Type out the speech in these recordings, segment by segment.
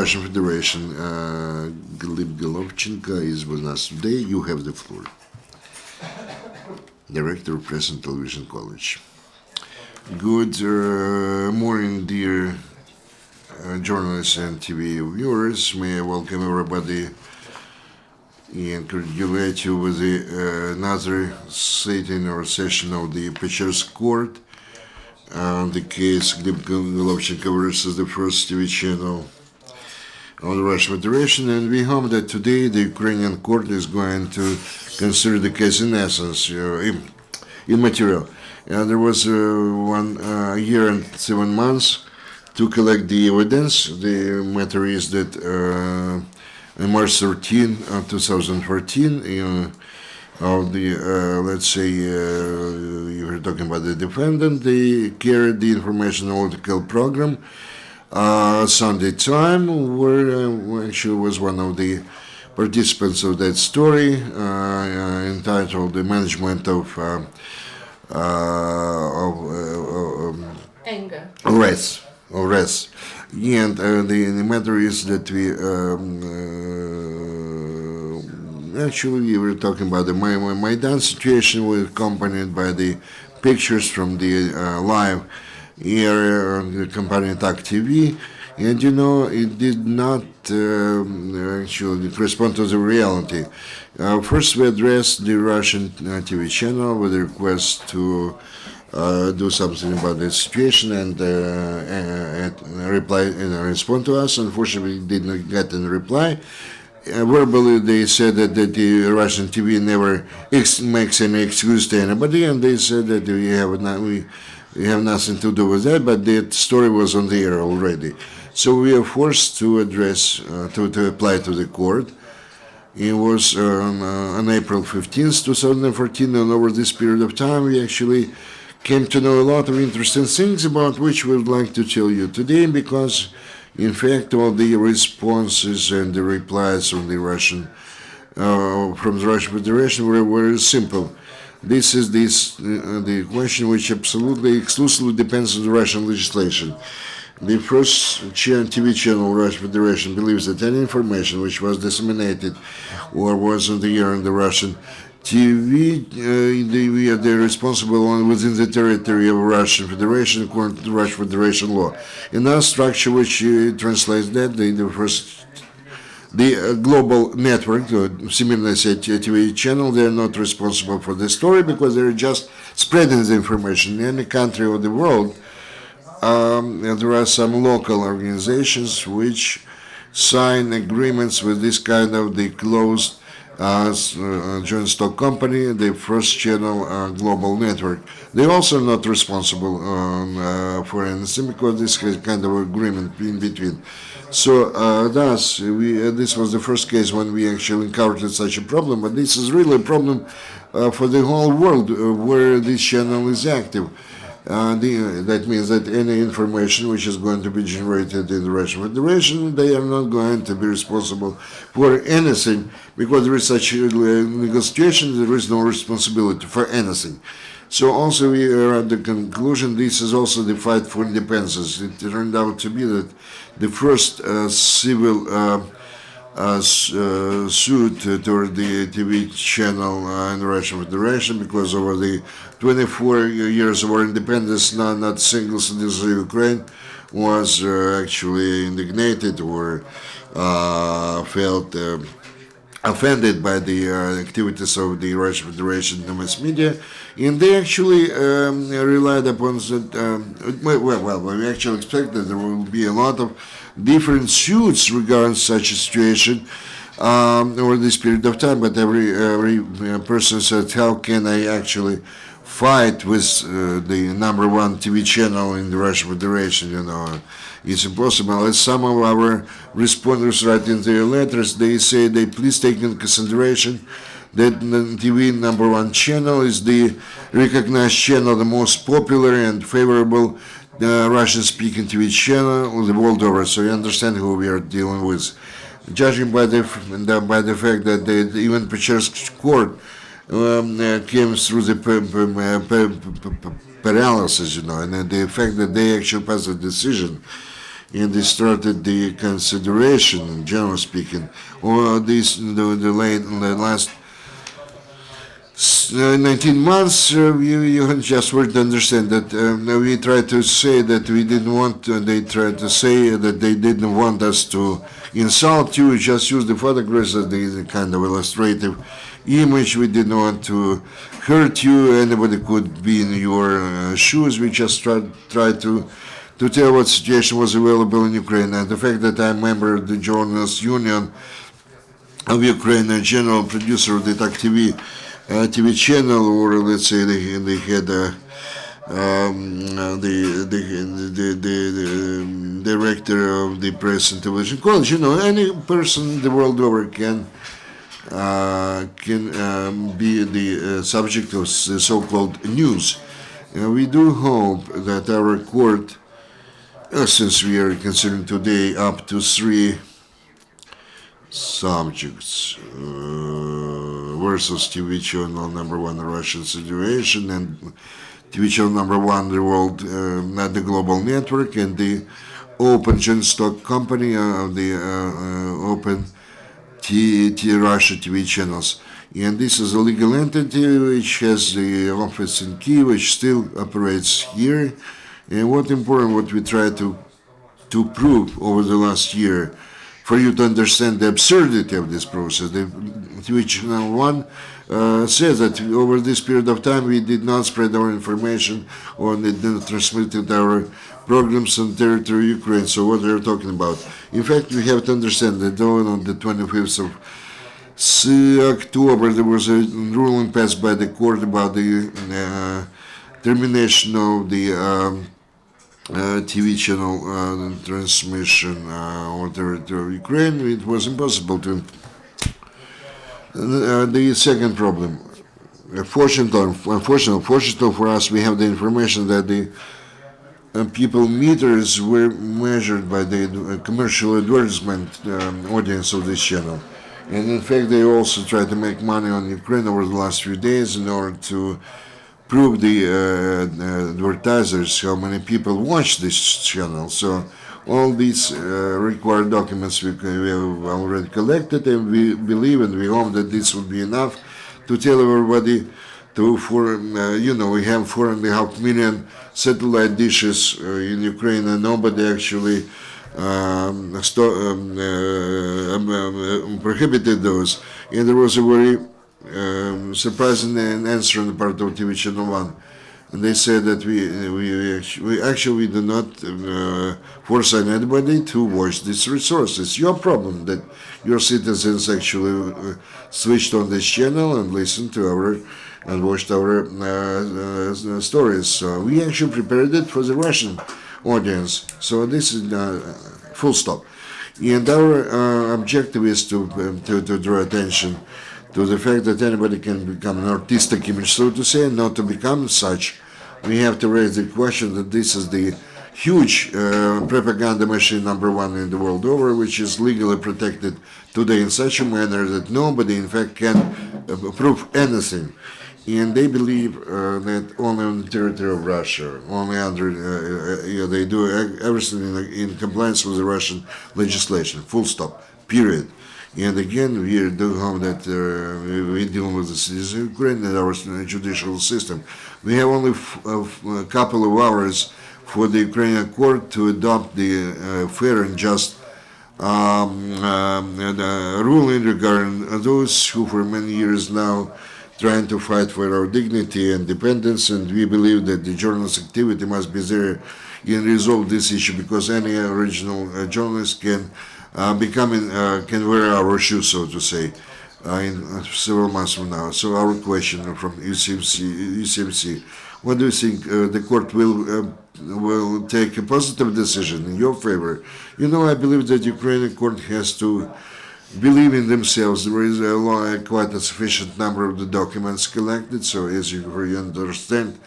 Russian Federation, Hlib Holovchenko, is with us today. You have the floor. Director of Press and Television College. Good morning, dear journalists and TV viewers. May I welcome everybody and congratulate you with another sitting or session of the Pechers Court. The case Hlib Holovchenko versus the first TV channel of the Russian Federation, and we hope that today the Ukrainian court is going to consider the case in essence, immaterial. There was 1 year and 7 months to collect the evidence. The matter is that on March 13, 2014, of the, let's say, you were talking about the defendant, they carried the information analytical program Sunday time, where she was one of the participants of that story, entitled "The Management of Anger. Arrests." And the matter is that we were talking about the Maidan situation, was accompanied by the pictures from the live area on the company ТАК TV, and it did not actually correspond to the reality. First, we addressed the Russian TV channel with a request to do something about the situation and respond to us. Unfortunately, we did not get a reply. Verbally, they said that the Russian TV never makes any excuse to anybody, and they said that we have nothing to do with that, but that story was on the air already. So we are forced to address, to apply to the court. It was on April 15th, 2014, and over this period of time, we actually came to know a lot of interesting things about which we would like to tell you today, because in fact, all the responses and the replies from the Russian Federation were very simple. This is the question which absolutely exclusively depends on the Russian legislation. The first TV channel of the Russian Federation believes that any information which was disseminated or was on the air in the Russian TV, they're responsible only within the territory of Russian Federation according to the Russian Federation law. In our structure, which translates that, the global network, similarly said TV channel, they're not responsible for the story because they're just spreading the information. In any country of the world, there are some local organizations which sign agreements with this kind of the closed joint stock company, the first channel global network. They're also not responsible for anything because this is kind of agreement in between. So thus, this was the first case when we actually encountered such a problem, but this is really a problem for the whole world where this channel is active. That means that any information which is going to be generated in the Russian Federation, they are not going to be responsible for anything, because there is such a legal situation, there is no responsibility for anything. So also we are at the conclusion, this is also the fight for independence. It turned out to be that the first civil suit toward the TV channel in the Russian Federation, because over the 24 years of our independence, not a single citizen of Ukraine was actually indignated or felt offended by the activities of the Russian Federation in the mass media, and they actually relied upon that. We actually expect that there will be a lot of different suits regarding such a situation over this period of time. But every person said, "How can I actually fight with the #1 TV channel in the Russian Federation?" It's impossible. As some of our respondents write in their letters, they say they please take into consideration that the TV #1 channel is the recognized channel, the most popular and favorable Russian-speaking TV channel the world over. So you understand who we are dealing with. Judging by the fact that even Pechers court came through the paralysis, and the fact that they actually passed a decision and they started the consideration, generally speaking, or the last 19 months, you just were to understand that we tried to say that we didn't want, they tried to say that they didn't want us to insult you, just use the photographs as the kind of illustrative image. We didn't want to hurt you, anybody could be in your shoes. We just tried to tell what situation was available in Ukraine. And the fact that I'm a member of the Journalists Union of Ukraine, a general producer of the ТАК TV TV channel, or let's say they had the director of the press and television college. You know, any person the world over can be the subject of the so-called news. We do hope that our court, since we are considering today up to 3 subjects versus TV channel number 1, the Russian situation, and TV channel number 1, the world, not the global network, and the open joint stock company of the open Russia TV channels. And this is a legal entity which has the office in Kyiv, which still operates here. And what important, what we try to prove over the last year, for you to understand the absurdity of this process. TV channel 1 says that over this period of time we did not spread our information or did not transmitted our programs on territory of Ukraine. So what they're talking about? In fact, we have to understand that on the 25th of October there was a ruling passed by the court about the termination of the TV channel transmission on territory of Ukraine. It was impossible to. The second problem, unfortunately for us, we have the information that the people meters were measured by the commercial advertisement audience of this channel. And in fact, they also tried to make money on Ukraine over the last few days in order to prove the advertisers how many people watch this channel. So all these required documents we have already collected, and we believe and we hope that this will be enough to tell everybody we have 4.5 million satellite dishes in Ukraine, and nobody actually prohibited those. And there was a very surprising answer on the part of TV Channel 1. And they said that we actually do not force anybody to watch this resource. It's your problem that your citizens actually switched on this channel and listened to and watched our stories. So we actually prepared it for the Russian audience. So this is full stop. And our objective is to draw attention to the fact that anybody can become an artistic image, so to say, and not to become such. We have to raise the question that this is the huge propaganda machine number 1 in the world over, which is legally protected today in such a manner that nobody, in fact, can prove anything. And they believe that only on the territory of Russia, only under, they do everything in compliance with the Russian legislation, full stop, period. And again, we do hope that we deal with the citizens of Ukraine and our judicial system. We have only a couple of hours for the Ukrainian court to adopt the fair and just ruling regarding those who for many years now trying to fight for our dignity and independence, and we believe that the journalist activity must be there and resolve this issue, because any original journalist can can wear our shoes, so to say, in several months from now. So our question from UCMC, what do you think the court will take a positive decision in your favor? You know, I believe that Ukrainian court has to believe in themselves. There is quite a sufficient number of the documents collected, so as you understand,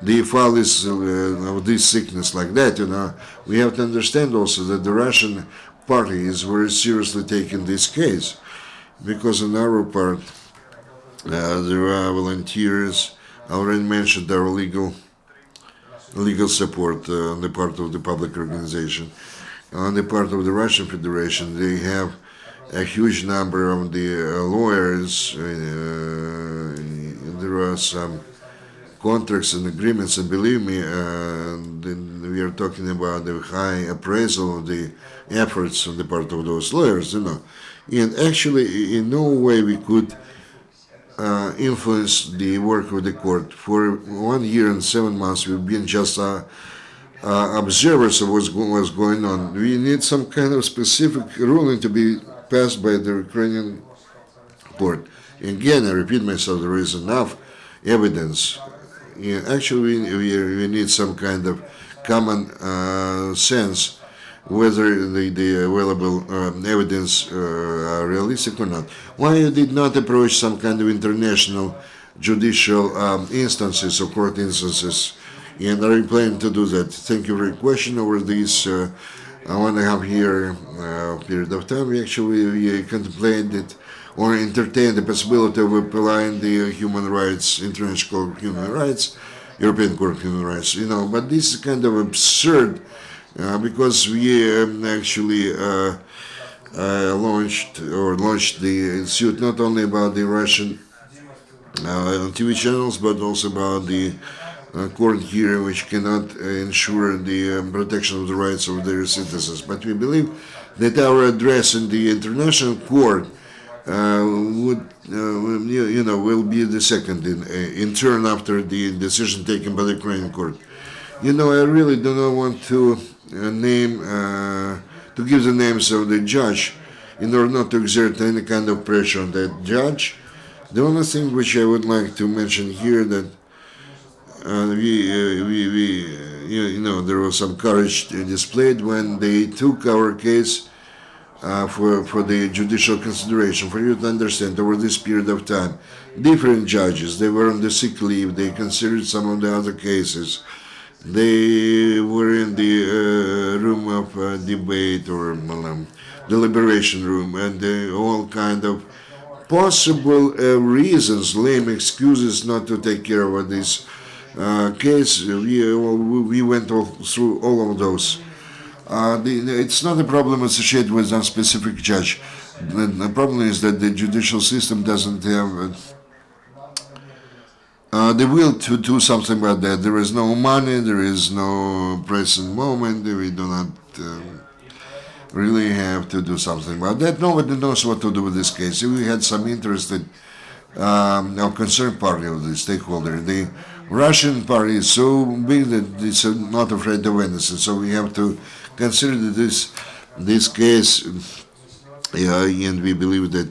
the file is of this sickness like that, we have to understand also that the Russian party is very seriously taking this case, because on our part, there are volunteers. I already mentioned our legal support on the part of the public organization. on the part of the Russian Federation. They have a huge number of the lawyers. There are some contracts and agreements, and believe me, then we are talking about the high appraisal of the efforts on the part of those lawyers, And actually, in no way we could influence the work of the court. For 1 year and 7 months, we've been just observers of what's going on. We need some kind of specific ruling to be passed by the Ukrainian court. Again, I repeat myself, there is enough evidence. Actually, we need some kind of common sense whether the available evidence are realistic or not. Why you did not approach some kind of international judicial instances or court instances, and are you planning to do that? Thank you for your question. Over this 1.5 year period of time, we actually contemplated or entertained the possibility of applying the human rights, International Court of Human Rights, European Court of Human Rights, but this is kind of absurd because we actually launched the suit not only about the Russian TV channels, but also about the court here, which cannot ensure the protection of the rights of their citizens. But we believe that our address in the international court will be the second in turn after the decision taken by the Ukrainian court. I really do not want to give the names of the judge in order not to exert any kind of pressure on that judge. The only thing which I would like to mention here that there was some courage displayed when they took our case for the judicial consideration. For you to understand, over this period of time, different judges, they were on the sick leave, they considered some of the other cases. They were in the room of debate or deliberation room, and all kind of possible reasons, lame excuses not to take care of this case. We went through all of those. It's not a problem associated with a specific judge. The problem is that the judicial system doesn't have the will to do something about that. There is no money, there is no present moment, we do not really have to do something about that. Nobody knows what to do with this case. We had some interested concerned party of the stakeholder. The Russian party is so big that it's not afraid of anything, so we have to consider this case, and we believe that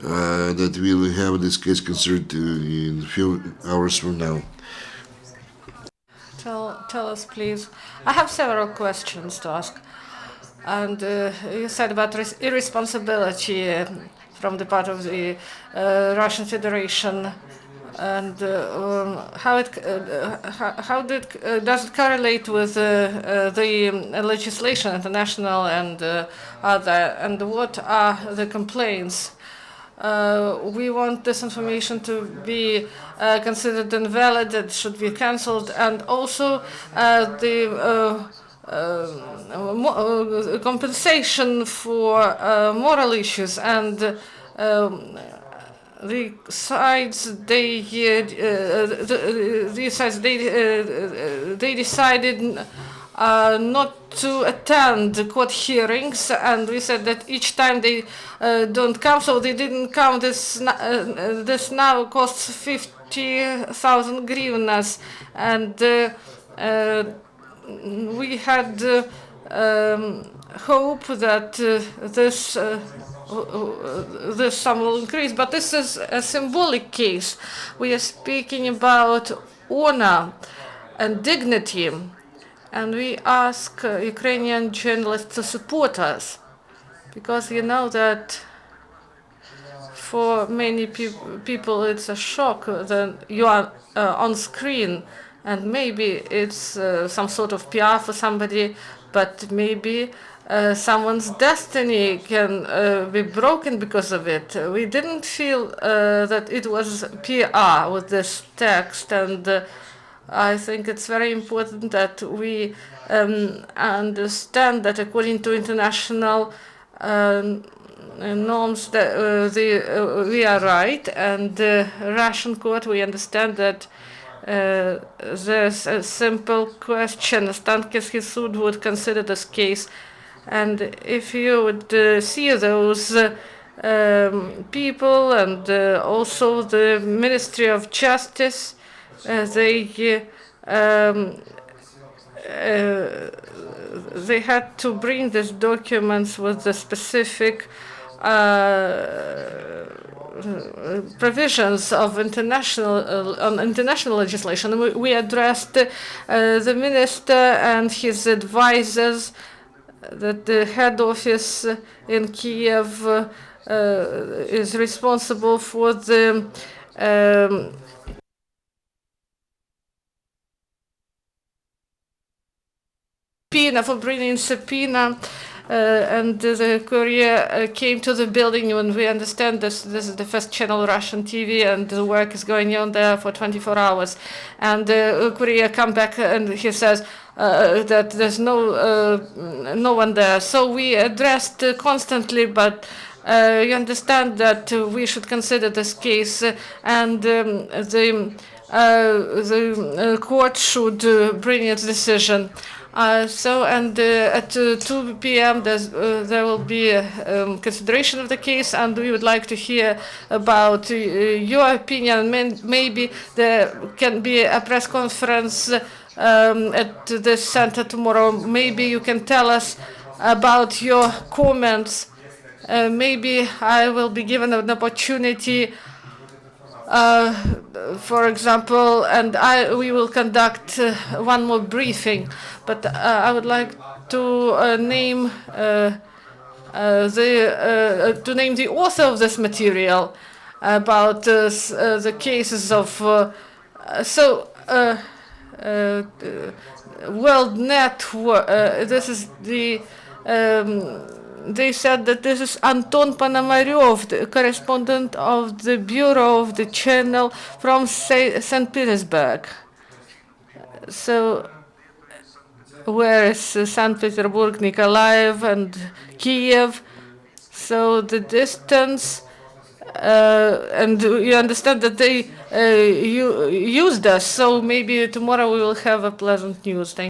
that we will have this case considered in a few hours from now. Tell us, please. I have several questions to ask. And you said about irresponsibility from the part of the Russian Federation, and does it correlate with the legislation, international and other, and what are the complaints? We want this information to be considered invalid, it should be cancelled, and also the compensation for moral issues, and the sides they decided not to attend court hearings, and we said that each time they don't come, so they didn't come. This now costs 50,000 hryvnias, and we had hope that this sum will increase, but this is a symbolic case. We are speaking about honor and dignity, and we ask Ukrainian journalists to support us, because you know that for many people it's a shock that you are on screen, and maybe it's some sort of PR for somebody, but maybe someone's destiny can be broken because of it. We didn't feel that it was PR with this text, and I think it's very important that we understand that according to international norms that we are right, and the Russian court, we understand that there's a simple question. Stankinski Sud would consider this case, and if you would see those people and also the Ministry of Justice, they had to bring these documents with the specific provisions of international legislation. We addressed the minister and his advisors that the head office in Kiev is responsible for the subpoena, for bringing subpoena, and the courier came to the building. When we understand this is the first channel Russian TV, and the work is going on there for 24 hours. And the courier come back and he says that there's no one there. So we addressed constantly, but you understand that we should consider this case, and the court should bring its decision. At 2 p.m. there will be a consideration of the case, and we would like to hear about your opinion. Maybe there can be a press conference at the center tomorrow. Maybe you can tell us about your comments. Maybe I will be given an opportunity, for example, and we will conduct one more briefing. But I would like to name the author of this material about the cases of World Network. This is the. They said that this is Anton Ponomaryov, the correspondent of the Bureau of the Channel from St. Petersburg. So, where is St. Petersburg, Mykolaiv, and Kiev? So the distance, and you understand that they used us. So maybe tomorrow we will have a pleasant news. Thank